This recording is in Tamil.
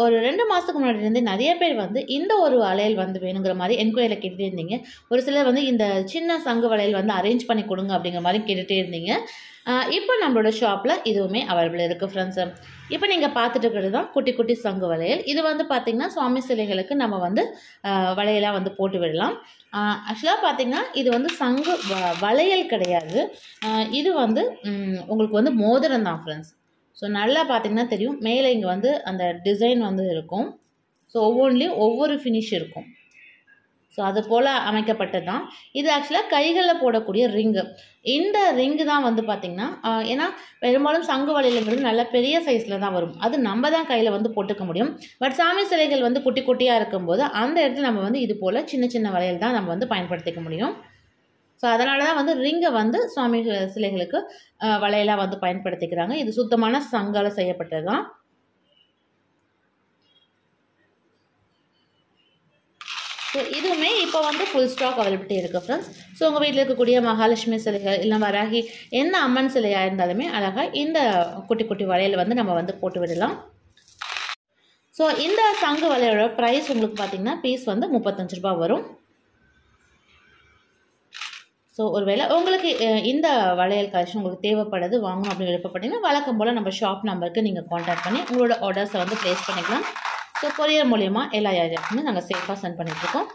ஒரு 2 மாதத்துக்கு முன்னாடி இருந்து நிறைய பேர் வந்து இந்த ஒரு வளையல் வந்து வேணுங்கிற மாதிரி என்கொயரியில் கேட்டுகிட்டே இருந்தீங்க. ஒரு சிலர் வந்து இந்த சின்ன சங்கு வளையல் வந்து அரேஞ்ச் பண்ணி கொடுங்க அப்படிங்கிற மாதிரி கேட்டுகிட்டே இருந்தீங்க. இப்போ நம்மளோட ஷாப்பில் இதுவுமே அவைலபிள் இருக்குது ஃப்ரெண்ட்ஸு. இப்போ நீங்கள் பார்த்துட்டு இருக்கிறது தான் குட்டி குட்டி சங்கு வளையல். இது வந்து பார்த்திங்கன்னா சுவாமி சிலைகளுக்கு நம்ம வந்து வளையலாக வந்து போட்டு விடலாம். ஆக்சுவலாக பார்த்திங்கன்னா இது வந்து சங்கு வளையல் கிடையாது. இது வந்து உங்களுக்கு வந்து மோதிரம் தான் ஃப்ரெண்ட்ஸ். ஸோ நல்லா பார்த்திங்கன்னா தெரியும், மேலே இங்கே வந்து அந்த டிசைன் வந்து இருக்கும். ஸோ ஒவ்வொன்றிலையும் ஒவ்வொரு ஃபினிஷ் இருக்கும். ஸோ அது போல் அமைக்கப்பட்டது தான் இது. ஆக்சுவலாக கைகளில் போடக்கூடிய ரிங்கு. இந்த ரிங்கு தான் வந்து பார்த்திங்கன்னா ஏன்னா பெரும்பாலும் சங்கு வளையலுங்கிறது நல்ல பெரிய சைஸில் தான் வரும். அது நம்ம தான் கையில் வந்து போட்டுக்க முடியும். பட் சாமி சிலைகள் வந்து குட்டி குட்டியாக இருக்கும்போது அந்த இடத்துல நம்ம வந்து இது போல் சின்ன சின்ன வளையல் தான் நம்ம வந்து பயன்படுத்திக்க முடியும். ஸோ அதனால தான் வந்து ரிங்கை வந்து சுவாமி சிலைகளுக்கு வளையலாக வந்து பயன்படுத்திக்கிறாங்க. இது சுத்தமான சங்கால் செய்யப்பட்டது தான். ஸோ இதுவுமே இப்போ வந்து ஃபுல் ஸ்டாக் அவைலபிலிட்டி இருக்குது ஃப்ரெண்ட்ஸ். ஸோ உங்கள் வீட்டில் இருக்கக்கூடிய மகாலட்சுமி சிலைகள் இல்லை வராகி எந்த அம்மன் சிலையாக இருந்தாலுமே அழகாக இந்த குட்டி குட்டி வளையல் வந்து நம்ம வந்து போட்டு விடலாம். ஸோ இந்த சங்கு வளையலோட ப்ரைஸ் உங்களுக்கு பார்த்திங்கன்னா பீஸ் வந்து 35 ரூபா வரும். ஸோ ஒருவேளை உங்களுக்கு இந்த வளையல் கலெக்ஷன் உங்களுக்கு தேவைப்படுது வாங்கணும் அப்படின்னு விருப்பப்பட்டீங்கன்னா வழக்கம் போல் நம்ம ஷாப் நம்பருக்கு நீங்கள் காண்டாக்ட் பண்ணி உங்களோட ஆர்டர்ஸை வந்து ப்ளேஸ் பண்ணிக்கலாம். ஸோ கொரியர் மூலிமா எல்லா ஏரியாவுக்குமே நாங்கள் சேஃபாக சென்ட் பண்ணிகிட்ருக்கோம்.